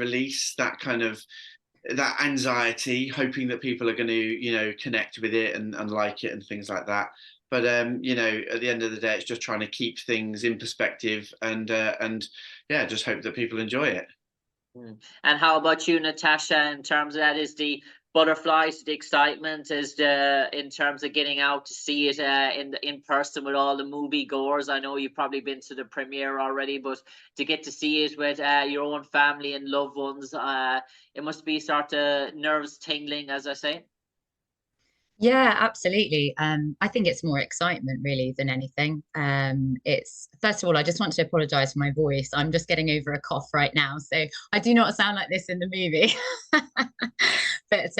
release that kind of that anxiety, hoping that people are going to, connect with it and like it and things like that. But at the end of the day, it's just trying to keep things in perspective and yeah, just hope that people enjoy it. And how about you, Natasha? In terms of that, is the butterflies, the excitement, is the in terms of getting out to see it in person with all the movie goers? I know you've probably been to the premiere already, but to get to see it with your own family and loved ones, it must be sort of nerves tingling, as I say. Yeah, absolutely. I think it's more excitement really than anything. It's first of all, I just want to apologize for my voice. I'm just getting over a cough right now, so I do not sound like this in the movie. But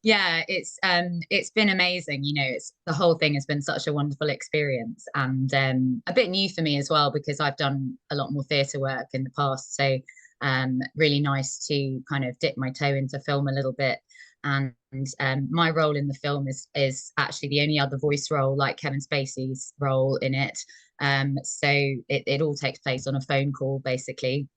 yeah, it's been amazing. It's the whole thing has been such a wonderful experience, and a bit new for me as well because I've done a lot more theatre work in the past. So really nice to kind of dip my toe into film a little bit. And my role in the film is actually the only other voice role like Kevin Spacey's role in it. So it all takes place on a phone call, basically.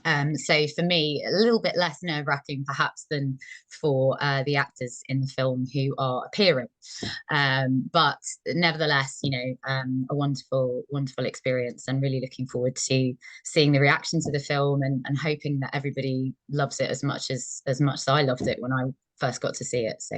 So for me, a little bit less nerve-wracking perhaps than for the actors in the film who are appearing. But nevertheless, a wonderful, wonderful experience, and really looking forward to seeing the reactions of the film and hoping that everybody loves it as much as I loved it when I first got to see it. So.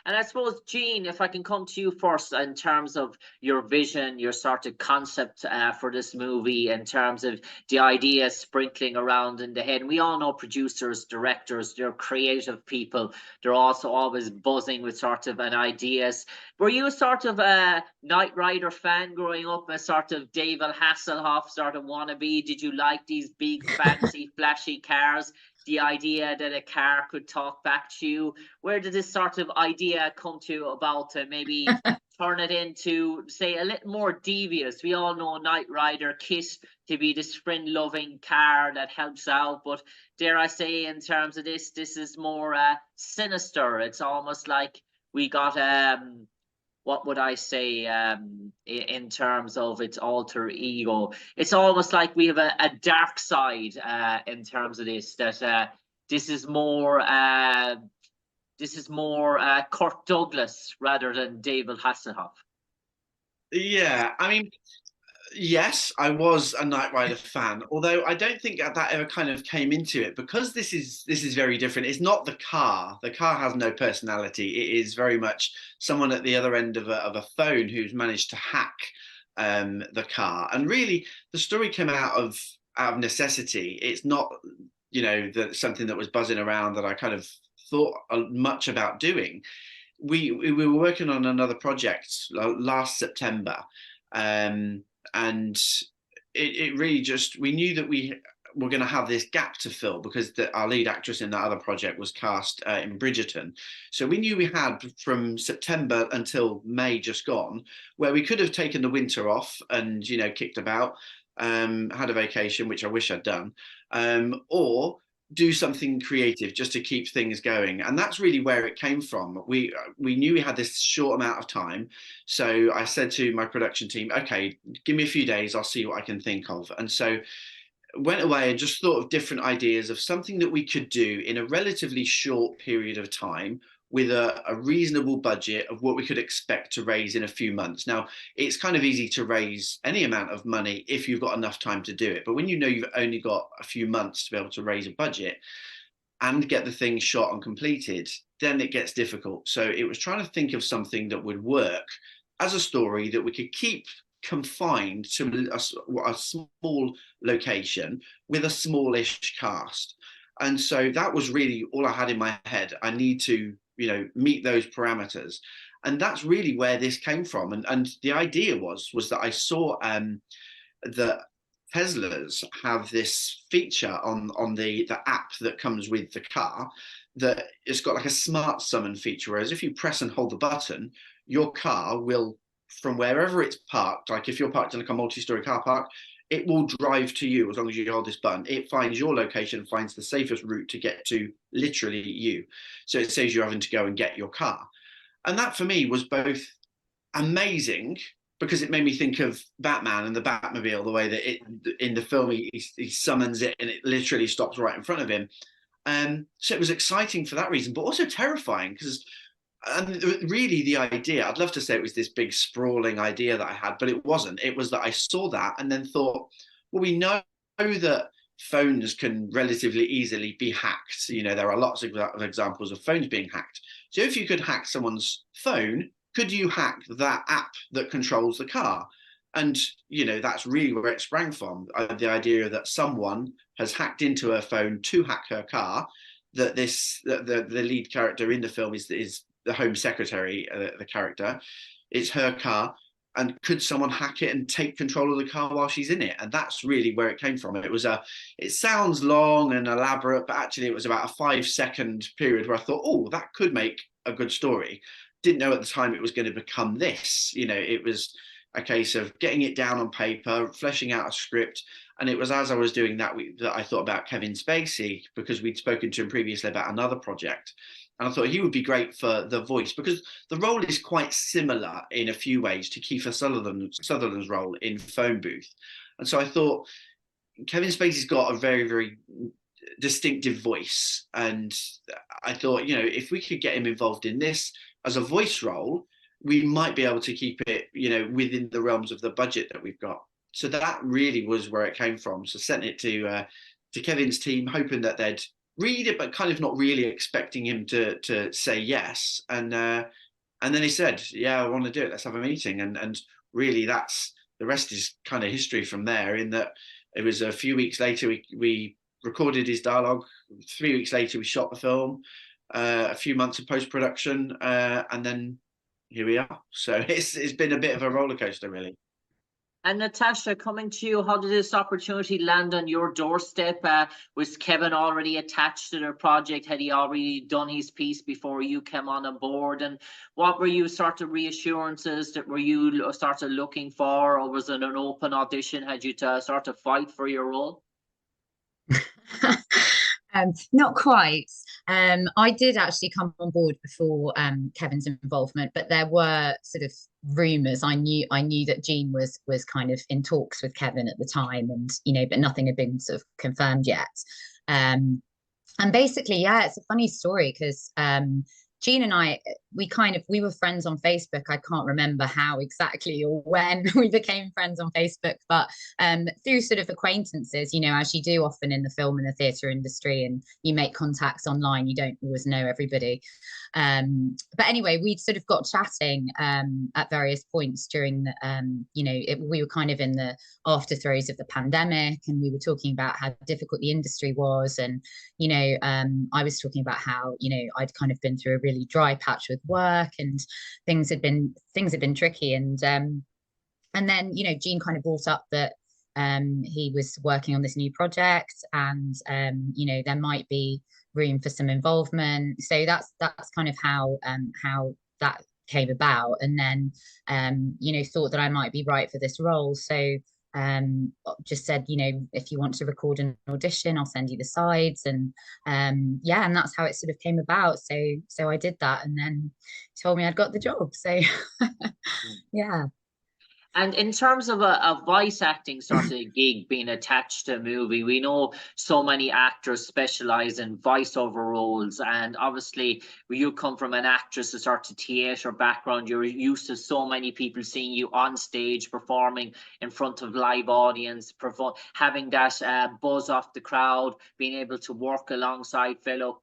And I suppose, Gene, if I can come to you first in terms of your vision, your sort of concept for this movie, in terms of the ideas sprinkling around in the head. And we all know producers, directors, they're creative people. They're also always buzzing with sort of an ideas. Were you a sort of a Knight Rider fan growing up, a sort of David Hasselhoff sort of wannabe? Did you like these big, fancy, flashy cars? The idea that a car could talk back to you? Where did this sort of idea come to about to maybe turn it into, say, a little more devious? We all know Knight Rider, KIT to be this friend-loving car that helps out, but dare I say, in terms of this is more sinister. It's almost like we got what would I say in terms of its alter ego? It's almost like we have a dark side in terms of this, that this is more Kirk Douglas rather than David Hasselhoff. Yeah, I mean, yes, I was a Knight Rider fan, although I don't think that ever kind of came into it because this is very different. It's not the car. The car has no personality. It is very much someone at the other end of a phone who's managed to hack the car. And really, the story came out of necessity. It's not, something that was buzzing around that I kind of thought much about doing. We were working on another project last September. And it really just, we knew that we were going to have this gap to fill because our lead actress in that other project was cast in Bridgerton. So we knew we had from September until May just gone, where we could have taken the winter off and, kicked about, had a vacation, which I wish I'd done, or do something creative just to keep things going. And that's really where it came from. We knew we had this short amount of time. So I said to my production team, okay, give me a few days, I'll see what I can think of. And so went away and just thought of different ideas of something that we could do in a relatively short period of time with a reasonable budget of what we could expect to raise in a few months. Now, it's kind of easy to raise any amount of money if you've got enough time to do it. But when you know you've only got a few months to be able to raise a budget and get the thing shot and completed, then it gets difficult. So it was trying to think of something that would work as a story that we could keep confined to a small location with a smallish cast. And so that was really all I had in my head. I need to meet those parameters. And that's really where this came from. And the idea was that I saw that Teslas have this feature on the app that comes with the car, that it's got like a smart summon feature, whereas if you press and hold the button, your car will, from wherever it's parked, like if you're parked in like a multi-story car park, it will drive to you as long as you hold this button. It finds your location, finds the safest route to get to literally you. So it saves you having to go and get your car. And that for me was both amazing because it made me think of Batman and the Batmobile, the way that in the film he summons it and it literally stops right in front of him. So it was exciting for that reason, but also terrifying because, and really the idea, I'd love to say it was this big sprawling idea that I had, but it wasn't. It was that I saw that and then thought, well, we know that phones can relatively easily be hacked. You know, there are lots of examples of phones being hacked. So if you could hack someone's phone, could you hack that app that controls the car? And, you know, that's really where it sprang from. The idea that someone has hacked into her phone to hack her car, that the lead character in the film is the Home Secretary, the character. It's her car. And could someone hack it and take control of the car while she's in it? And that's really where it came from. It sounds long and elaborate, but actually it was about a 5-second period where I thought, oh, that could make a good story. Didn't know at the time it was going to become this. You know, it was a case of getting it down on paper, fleshing out a script. And it was as I was doing that that I thought about Kevin Spacey, because we'd spoken to him previously about another project. And I thought he would be great for the voice, because the role is quite similar in a few ways to Kiefer Sutherland's role in Phone Booth. And so I thought Kevin Spacey's got a very, very distinctive voice. And I thought, you know, if we could get him involved in this as a voice role, we might be able to keep it, you know, within the realms of the budget that we've got. So that really was where it came from. So sent it to Kevin's team, hoping that they'd read it, but kind of not really expecting him to say yes. And then he said, yeah, I want to do it. Let's have a meeting. And really that's, the rest is kind of history from there, in that it was a few weeks later, we recorded his dialogue. 3 weeks later, we shot the film, a few months of post-production, and then here we are. So it's been a bit of a roller coaster, really. And Natasha, coming to you, how did this opportunity land on your doorstep? Was Kevin already attached to the project? Had he already done his piece before you came on board? And what were you sort of reassurances that were you sort of looking for, or was it an open audition? Had you to sort of fight for your role? Not quite. I did actually come on board before Kevin's involvement, but there were sort of rumors. I knew that Gene was kind of in talks with Kevin at the time, and you know, but nothing had been sort of confirmed yet. And basically, yeah, it's a funny story because Gene and I, we were friends on Facebook. I can't remember how exactly or when we became friends on Facebook, but through sort of acquaintances, you know, as you do often in the film and the theatre industry, and you make contacts online, you don't always know everybody. But anyway, we'd sort of got chatting at various points during the, you know, we were kind of in the after throes of the pandemic, and we were talking about how difficult the industry was. And, you know, I was talking about how, you know, I'd kind of been through a really dry patch with work, and things had been tricky. And then, you know, Gene kind of brought up that he was working on this new project, and you know, there might be room for some involvement. So that's kind of how that came about. And then you know, thought that I might be right for this role. So just said, you know, if you want to record an audition, I'll send you the sides. And yeah, and that's how it sort of came about. So I did that, and then told me I'd got the job. So yeah. And in terms of a voice acting sort of gig being attached to a movie, we know so many actors specialize in voiceover roles. And obviously, you come from an actress, a sort of theatre background. You're used to so many people seeing you on stage performing in front of live audience, having that buzz off the crowd, being able to work alongside fellow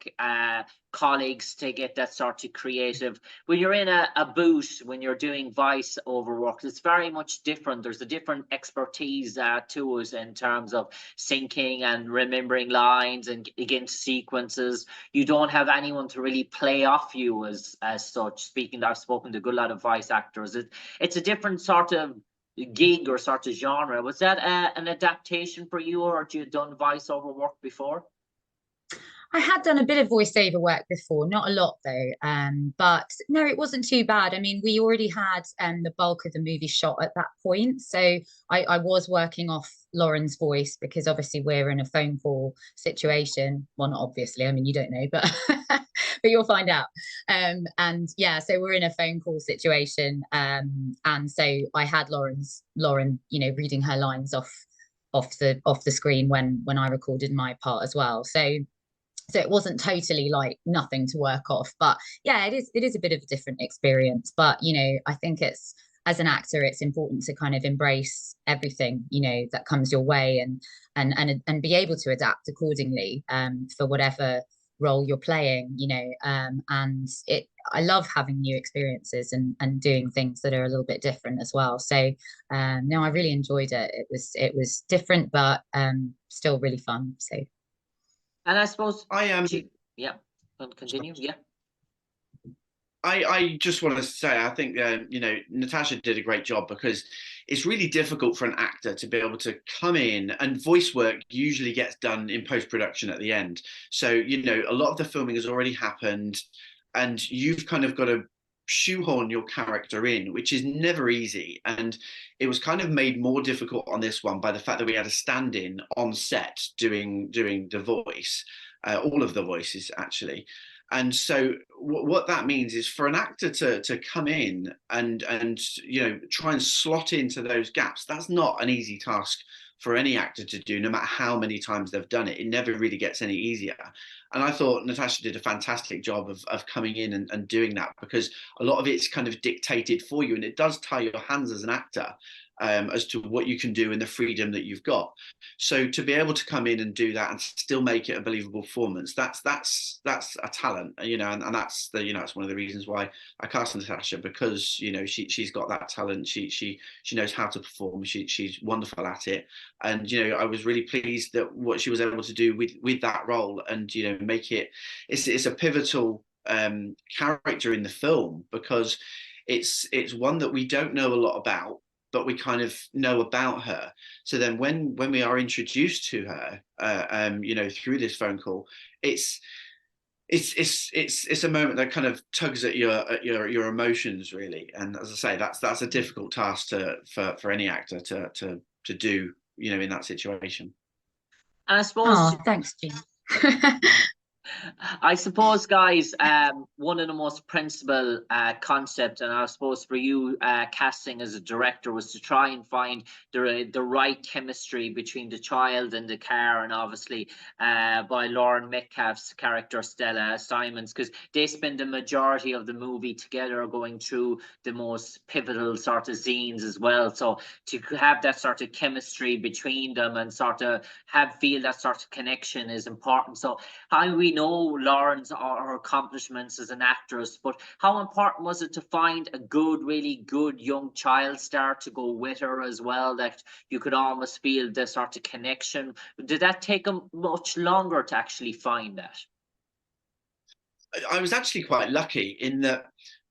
colleagues to get that sort of creative. When you're in a booth, when you're doing voice over work, it's very much different. There's a different expertise to it in terms of syncing and remembering lines and against sequences. You don't have anyone to really play off you as such. I've spoken to a good lot of voice actors. It's a different sort of gig or sort of genre. Was that an adaptation for you, or had you done voiceover work before? I had done a bit of voiceover work before, not a lot though. But no, it wasn't too bad. I mean, we already had the bulk of the movie shot at that point. So I was working off Lauren's voice, because obviously we're in a phone call situation. Well, not obviously, I mean, you don't know, but but you'll find out. And yeah, so we're in a phone call situation, and so I had Lauren, reading her lines off the screen when I recorded my part as well. So it wasn't totally like nothing to work off, but yeah, it is a bit of a different experience. But I think it's, as an actor, it's important to kind of embrace everything that comes your way, and be able to adapt accordingly, for whatever role you're playing. And I love having new experiences and doing things that are a little bit different as well. So no, I really enjoyed it. It was different, but still really fun. So. And I suppose I am. Yeah, continue. Yeah. I just want to say, I think Natasha did a great job, because it's really difficult for an actor to be able to come in, and voice work usually gets done in post-production at the end. So a lot of the filming has already happened, and you've kind of got to shoehorn your character in, which is never easy. And it was kind of made more difficult on this one by the fact that we had a stand-in on set doing the voice, all of the voices actually. And so what that means is, for an actor to come in and try and slot into those gaps, that's not an easy task for any actor to do, no matter how many times they've done it. It never really gets any easier. And I thought Natasha did a fantastic job of coming in and doing that, because a lot of it's kind of dictated for you, and it does tie your hands as an actor, as to what you can do and the freedom that you've got. So to be able to come in and do that and still make it a believable performance, that's a talent, and that's that's one of the reasons why I cast Natasha, because she's got that talent. She knows how to perform. She's wonderful at it, and I was really pleased that what she was able to do with that role, and make it. It's a pivotal character in the film, because it's one that we don't know a lot about, but we kind of know about her. So then when we are introduced to her, through this phone call, it's a moment that kind of tugs at your emotions, really. And as I say, that's a difficult task for any actor to do, in that situation. And I suppose. Oh, thanks, Gene. I suppose, guys, one of the most principal concepts, and I suppose for you casting as a director, was to try and find the right chemistry between the child and the car, and obviously by Lauren Metcalf's character Stella Simons, because they spend the majority of the movie together, going through the most pivotal sort of scenes as well. So to have that sort of chemistry between them and sort of feel that sort of connection is important. So how we know Lauren's or her accomplishments as an actress, but how important was it to find a really good young child star to go with her as well, that you could almost feel the sort of connection? Did that take them much longer to actually find that? I was actually quite lucky in that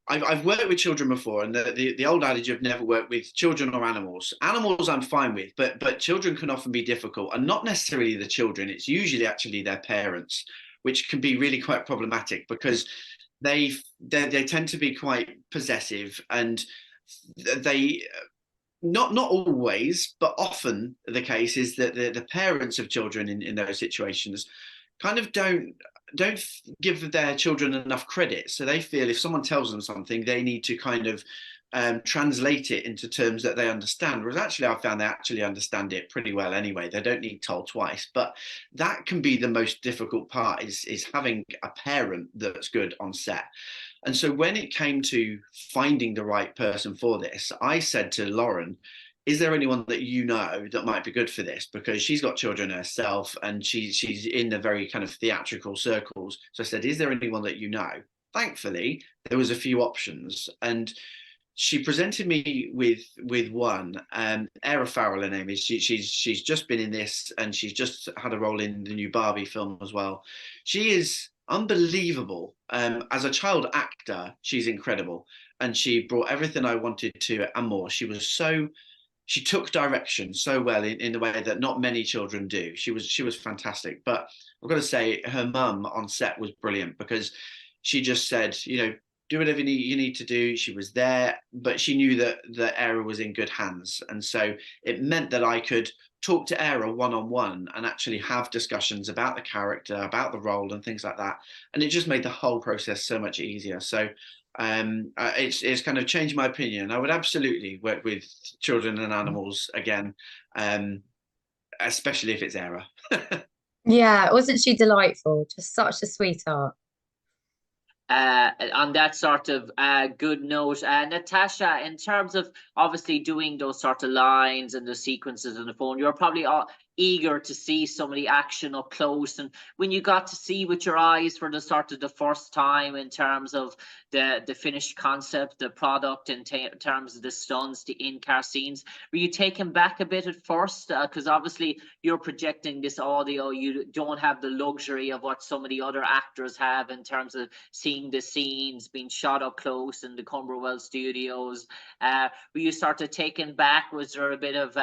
I've worked with children before, and the old adage of never work with children or animals. Animals I'm fine with, but children can often be difficult, and not necessarily the children. It's usually actually their parents, which can be really quite problematic, because they tend to be quite possessive, and they not always, but often the case is that the parents of children in those situations kind of don't give their children enough credit. So they feel if someone tells them something, they need to kind of translate it into terms that they understand. Whereas actually, I found they actually understand it pretty well anyway. They don't need told twice. But that can be the most difficult part, is having a parent that's good on set. And so when it came to finding the right person for this, I said to Lauren, is there anyone that that might be good for this? Because she's got children herself, and she's in the very kind of theatrical circles. So I said, is there anyone that you know? Thankfully, there was a few options, and she presented me with one. Era Farrell, her name is. She's just been in this, and she's just had a role in the new Barbie film as well. She is unbelievable. As a child actor, she's incredible, and she brought everything I wanted to it and more. She took direction so well in the way that not many children do. She was fantastic. But I've got to say, her mum on set was brilliant, because she just said, do whatever you need to do. She was there, but she knew that the Era was in good hands. And so it meant that I could talk to Era one-on-one and actually have discussions about the character, about the role and things like that. And it just made the whole process so much easier. So it's kind of changed my opinion. I would absolutely work with children and animals again, especially if it's Era. Yeah, wasn't she delightful? Just such a sweetheart. On that sort of good note, Natasha, in terms of obviously doing those sort of lines and the sequences on the phone, you're probably eager to see some of the action up close. And when you got to see with your eyes for the sort of the first time in terms of the finished concept, the product, in terms of the stunts, the in-car scenes, were you taken back a bit at first? Because obviously you're projecting this audio, you don't have the luxury of what some of the other actors have in terms of seeing the scenes being shot up close in the Cumberwell studios. Were you sort of taken back? Was there a bit of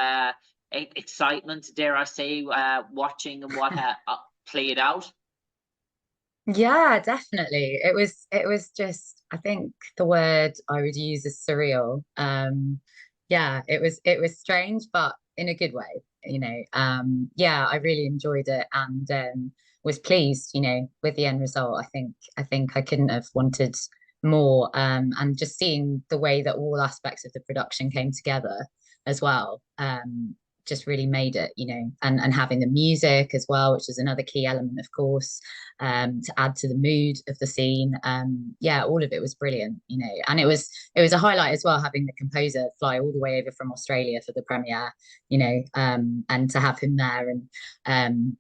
excitement, dare I say, watching and what played out? Yeah, definitely. It was just, I think the word I would use is surreal. Yeah, it was strange, but in a good way, Yeah, I really enjoyed it and was pleased, with the end result. I think I couldn't have wanted more. And just seeing the way that all aspects of the production came together as well. Just really made it, and having the music as well, which is another key element, of course, to add to the mood of the scene. Yeah, all of it was brilliant, and it was a highlight as well having the composer fly all the way over from Australia for the premiere, and to have him there and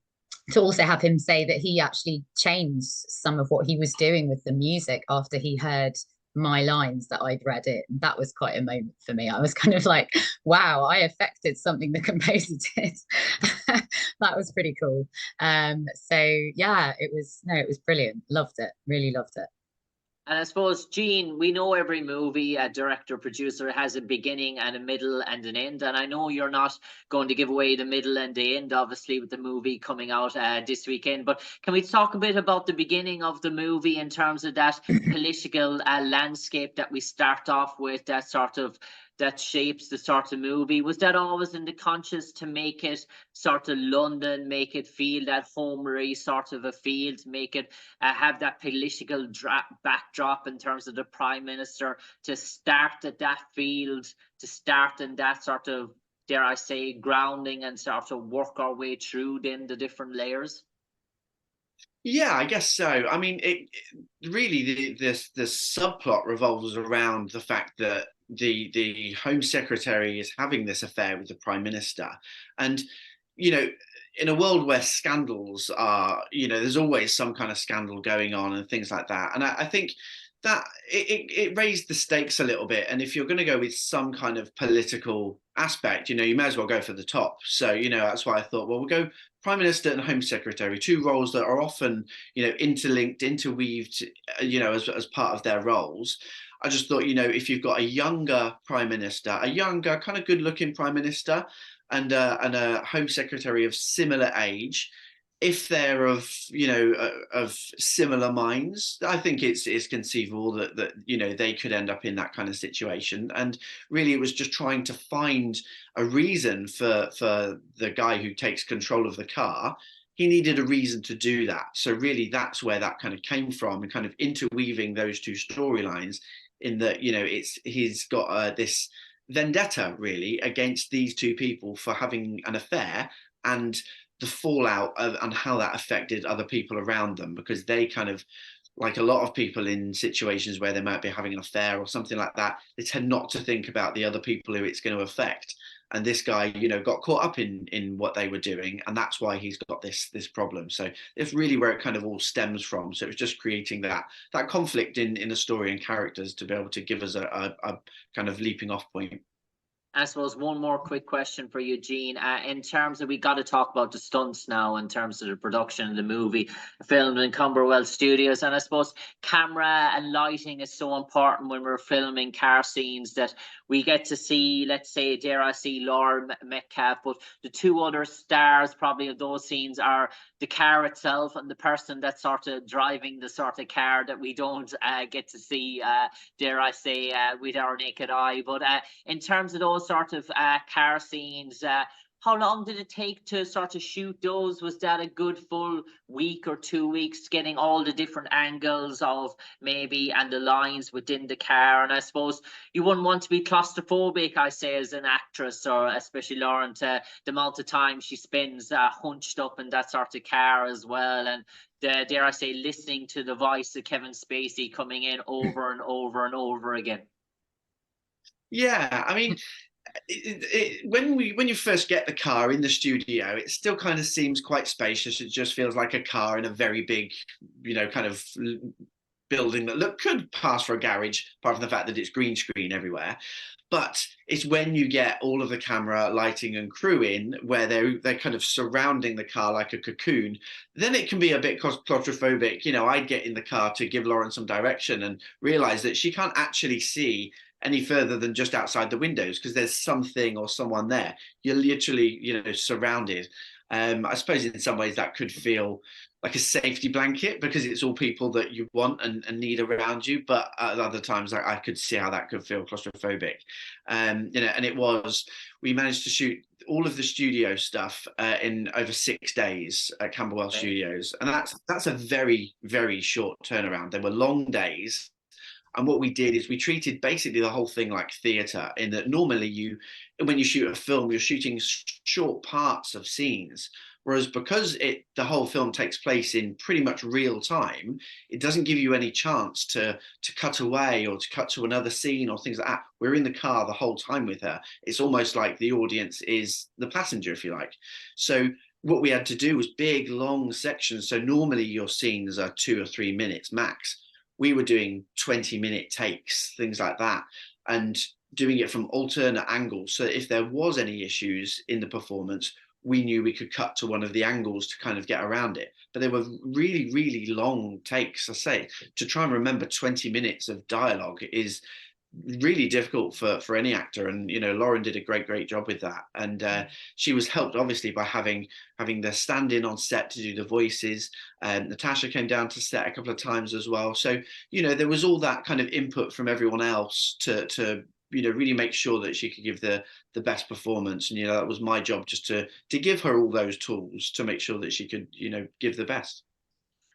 to also have him say that he actually changed some of what he was doing with the music after he heard my lines that I'd read it. That was quite a moment for me. I was kind of like, wow, I affected something the composer did. That was pretty cool. So yeah, it was brilliant. Loved it. Really loved it. And I suppose, Gene, we know every movie, a director, producer has a beginning and a middle and an end. And I know you're not going to give away the middle and the end, obviously, with the movie coming out this weekend. But can we talk a bit about the beginning of the movie in terms of that political landscape that we start off with, that sort of that shapes the sort of movie? Was that always in the conscious to make it sort of London, make it feel that homery sort of a feel, to make it have that political backdrop in terms of the Prime Minister, to start at that field, to start in that sort of, dare I say, grounding and sort of work our way through then the different layers? Yeah, I guess so. I mean, really the subplot revolves around the fact that the Home Secretary is having this affair with the Prime Minister, and you know, in a world where scandals are, there's always some kind of scandal going on and things like that. And I think that it raised the stakes a little bit. And if you're going to go with some kind of political aspect, you may as well go for the top. So, that's why I thought, well, we'll go Prime Minister and Home Secretary, two roles that are often, interlinked, interweaved, as part of their roles. I just thought, if you've got a younger Prime Minister, a younger, kind of good looking Prime Minister, and a Home Secretary of similar age, if they're of similar minds, I think it's conceivable that they could end up in that kind of situation. And really, it was just trying to find a reason for the guy who takes control of the car. He needed a reason to do that. So really, that's where that kind of came from, and kind of interweaving those two storylines. In that, he's got this vendetta really against these two people for having an affair, and the fallout and how that affected other people around them, because they kind of, like a lot of people in situations where they might be having an affair or something like that, they tend not to think about the other people who it's going to affect. And this guy, got caught up in what they were doing, and that's why he's got this problem. So it's really where it kind of all stems from. So it was just creating that conflict in the story and characters to be able to give us a kind of leaping off point. I suppose one more quick question for you, Gene. In terms of, we got to talk about the stunts now, in terms of the production of the movie, filmed in Cumberwell Studios. And I suppose camera and lighting is so important when we're filming car scenes, that we get to see, let's say, dare I say, Laura Metcalf, but the two other stars probably of those scenes are the car itself and the person that's sort of driving the sort of car that we don't get to see, dare I say, with our naked eye. But in terms of those sort of car scenes, how long did it take to sort of shoot those? Was that a good full week or 2 weeks, getting all the different angles of maybe and the lines within the car? And I suppose you wouldn't want to be claustrophobic, I say, as an actress, or especially Lauren, to the amount of time she spends hunched up in that sort of car as well. And dare I say, listening to the voice of Kevin Spacey coming in over and over and over again. Yeah, I mean, when you first get the car in the studio, it still kind of seems quite spacious. It just feels like a car in a very big, kind of building that could pass for a garage, apart from the fact that it's green screen everywhere. But it's when you get all of the camera, lighting, and crew in, where they're kind of surrounding the car like a cocoon, then it can be a bit claustrophobic. I'd get in the car to give Lauren some direction and realize that she can't actually see any further than just outside the windows, because there's something or someone there. You're literally, surrounded. I suppose in some ways that could feel like a safety blanket, because it's all people that you want and need around you. But at other times, I could see how that could feel claustrophobic. And we managed to shoot all of the studio stuff in over 6 days at Camberwell Studios. And that's a very, very short turnaround. They were long days. And what we did is we treated basically the whole thing like theatre, in that normally when you shoot a film, you're shooting short parts of scenes. Whereas because the whole film takes place in pretty much real time, it doesn't give you any chance to cut away or to cut to another scene or things like that. We're in the car the whole time with her. It's almost like the audience is the passenger, if you like. So what we had to do was big, long sections. So normally your scenes are 2 or 3 minutes max. We were doing 20-minute takes, things like that, and doing it from alternate angles. So if there was any issues in the performance, we knew we could cut to one of the angles to kind of get around it. But they were really, really long takes. I say, to try and remember 20 minutes of dialogue is really difficult for any actor. And Lauren did a great job with that. And she was helped obviously by having the stand-in on set to do the voices. Natasha came down to set a couple of times as well. So there was all that kind of input from everyone else to really make sure that she could give the best performance. And that was my job, just to give her all those tools to make sure that she could give the best.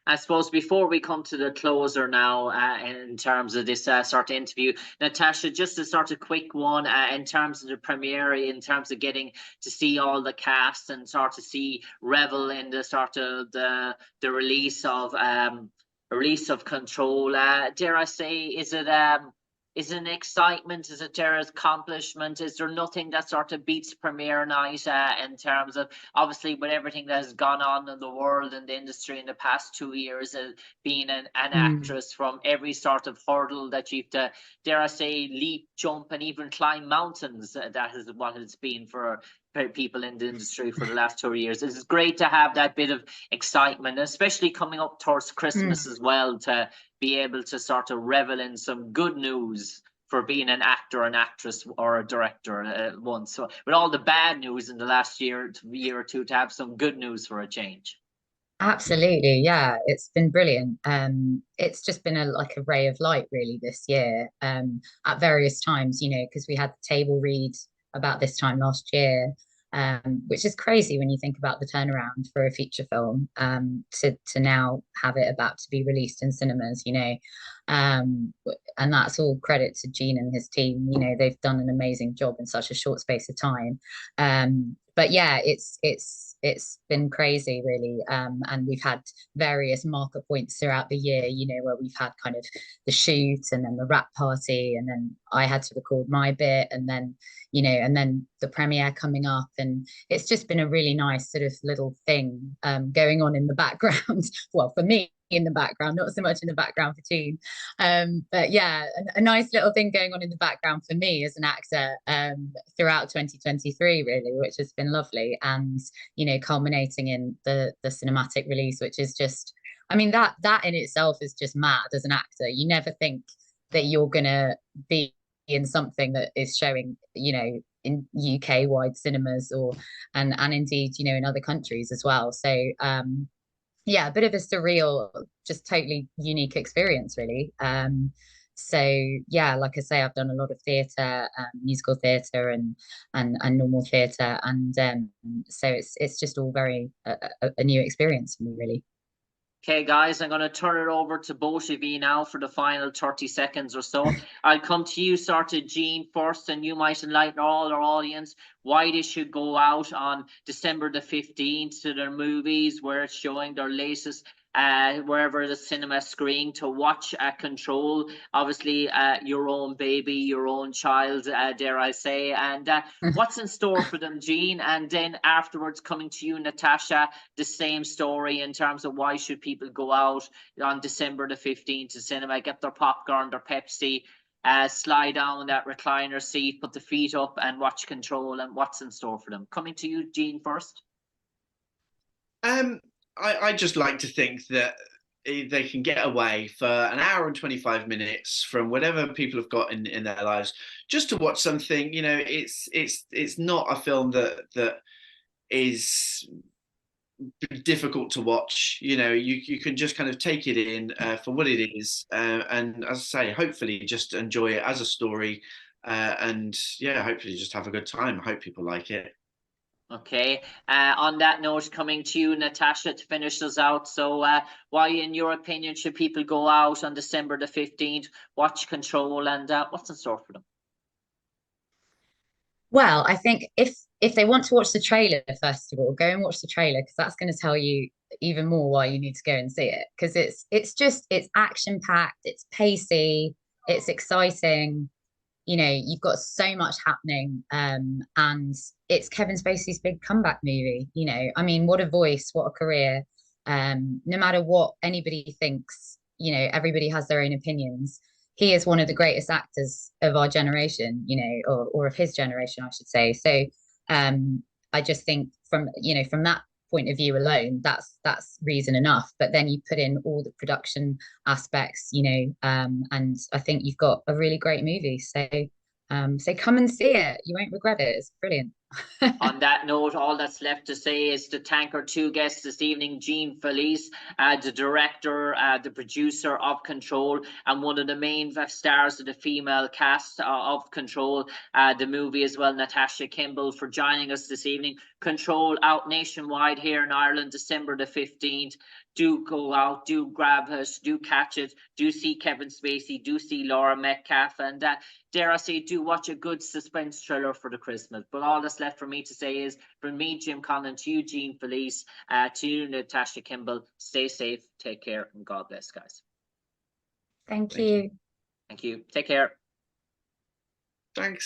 I suppose before we come to the closer now, in terms of this sort of interview, Natasha, just a sort of quick one, in terms of the premiere, in terms of getting to see all the cast and sort of revel in the sort of the release of Control. Dare I say, is it an excitement? Is it their accomplishment? Is there nothing that sort of beats premiere night, in terms of, obviously, with everything that has gone on in the world and the industry in the past 2 years, being an actress, from every sort of hurdle that you have to, dare I say, leap, jump, and even climb mountains? That is what it's been for people in the industry for the last 2 years. It's great to have that bit of excitement, especially coming up towards Christmas as well, to be able to sort of revel in some good news for being an actor, an actress, or a director at once. So with all the bad news in the last year or two, to have some good news for a change. Absolutely, yeah, it's been brilliant. It's just been like a ray of light really this year, at various times, because we had the table read about this time last year, which is crazy when you think about the turnaround for a feature film, to now have it about to be released in cinemas, and that's all credit to Gene and his team. They've done an amazing job in such a short space of time. But yeah, it's been crazy really, and we've had various marker points throughout the year, where we've had kind of the shoot and then the wrap party, and then I had to record my bit, and then the premiere coming up, and it's just been a really nice sort of little thing going on in the background. Well, for me in the background, not so much in the background for Gene. But yeah, a nice little thing going on in the background for me as an actor throughout 2023, really, which has been lovely. And, you know, culminating in the cinematic release, which is just, I mean, that in itself is just mad as an actor. You never think that you're gonna be in something that is showing, you know, in UK wide cinemas or and indeed, you know, in other countries as well. So yeah, a bit of a surreal, just totally unique experience, really. So yeah, like I say, I've done a lot of theatre, musical theatre, and normal theatre, and so it's just all very a new experience for me, really. Okay, guys, I'm going to turn it over to both of you now for the final 30 seconds or so. I'll come to you, sort of Gene, first, and you might enlighten all our audience why they should go out on December the 15th to their movies, where it's showing their latest, wherever the cinema screen, to watch Control. Obviously, your own baby, your own child, dare I say. And what's in store for them, Gene? And then afterwards, coming to you, Natasha, the same story in terms of why should people go out on December the 15th to cinema, get their popcorn, their Pepsi, slide down that recliner seat, put the feet up and watch Control, and what's in store for them. Coming to you, Gene, first. I just like to think that they can get away for an hour and 25 minutes from whatever people have got in their lives just to watch something. You know, it's not a film that is difficult to watch. You know, you can just kind of take it in for what it is, and as I say, hopefully just enjoy it as a story, and yeah, hopefully just have a good time. I hope people like it. Okay. On that note, coming to you, Natasha, to finish us out. So, why, in your opinion, should people go out on December the 15th, watch Control, and what's in store for them? Well, I think if they want to watch the trailer, first of all, go and watch the trailer, because that's going to tell you even more why you need to go and see it. Because it's action packed, it's pacey, it's exciting. You know, you've got so much happening, and it's Kevin Spacey's big comeback movie. You know, I mean, what a voice, what a career. No matter what anybody thinks, you know, everybody has their own opinions. He is one of the greatest actors of our generation, you know, or of his generation, I should say. So I just think from, you know, from that point of view alone, that's reason enough. But then you put in all the production aspects, you know, and I think you've got a really great movie. So come and see it. You won't regret it. It's brilliant. On that note, all that's left to say is to thank our two guests this evening, Gene Fallaize, the director, the producer of Control, and one of the main stars of the female cast of Control, the movie as well, Natasha Kemball, for joining us this evening. Control out nationwide here in Ireland, December the 15th. Do go out, do grab it, do catch it, do see Kevin Spacey, do see Laura Metcalf, and dare I say, do watch a good suspense thriller for the Christmas. But all that's left for me to say is, from me, Jim Conlan, to you, Gene Fallaize, to you, Natasha Kemball, stay safe, take care, and God bless, guys. Thank you. Thank you. Take care. Thanks.